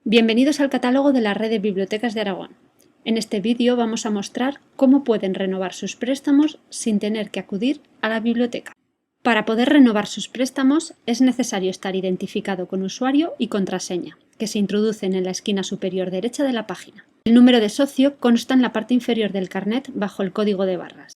Bienvenidos al catálogo de la Red de Bibliotecas de Aragón. En este vídeo vamos a mostrar cómo pueden renovar sus préstamos sin tener que acudir a la biblioteca. Para poder renovar sus préstamos es necesario estar identificado con usuario y contraseña, que se introducen en la esquina superior derecha de la página. El número de socio consta en la parte inferior del carnet bajo el código de barras.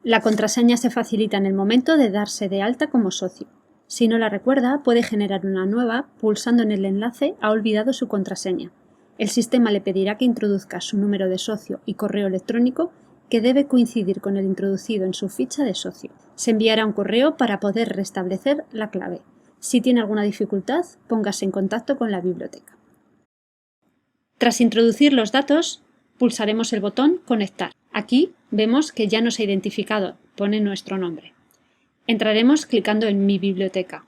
La contraseña se facilita en el momento de darse de alta como socio. Si no la recuerda, puede generar una nueva pulsando en el enlace "Ha olvidado su contraseña". El sistema le pedirá que introduzca su número de socio y correo electrónico, que debe coincidir con el introducido en su ficha de socio. Se enviará un correo para poder restablecer la clave. Si tiene alguna dificultad, póngase en contacto con la biblioteca. Tras introducir los datos, pulsaremos el botón Conectar. Aquí vemos que ya nos ha identificado, pone nuestro nombre. Entraremos clicando en Mi biblioteca.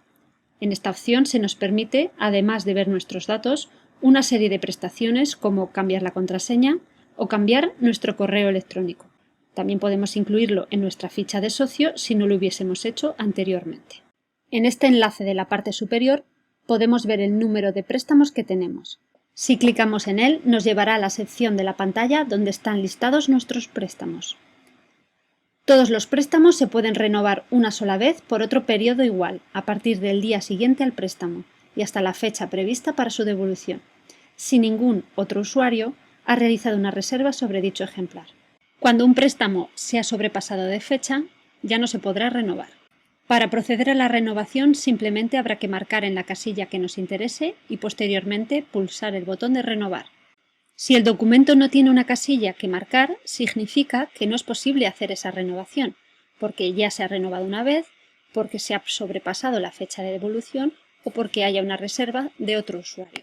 En esta opción se nos permite, además de ver nuestros datos, una serie de prestaciones como cambiar la contraseña o cambiar nuestro correo electrónico. También podemos incluirlo en nuestra ficha de socio si no lo hubiésemos hecho anteriormente. En este enlace de la parte superior podemos ver el número de préstamos que tenemos. Si clicamos en él, nos llevará a la sección de la pantalla donde están listados nuestros préstamos. Todos los préstamos se pueden renovar una sola vez por otro periodo igual, a partir del día siguiente al préstamo y hasta la fecha prevista para su devolución, si ningún otro usuario ha realizado una reserva sobre dicho ejemplar. Cuando un préstamo se ha sobrepasado de fecha, ya no se podrá renovar. Para proceder a la renovación simplemente habrá que marcar en la casilla que nos interese y posteriormente pulsar el botón de renovar. Si el documento no tiene una casilla que marcar, significa que no es posible hacer esa renovación, porque ya se ha renovado una vez, porque se ha sobrepasado la fecha de devolución o porque haya una reserva de otro usuario.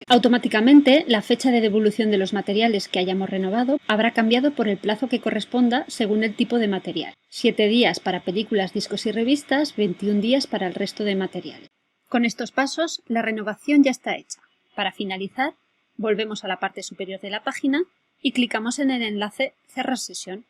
Automáticamente, la fecha de devolución de los materiales que hayamos renovado habrá cambiado por el plazo que corresponda según el tipo de material. 7 días para películas, discos y revistas, 21 días para el resto de materiales. Con estos pasos, la renovación ya está hecha. Para finalizar, volvemos a la parte superior de la página y clicamos en el enlace Cerrar sesión.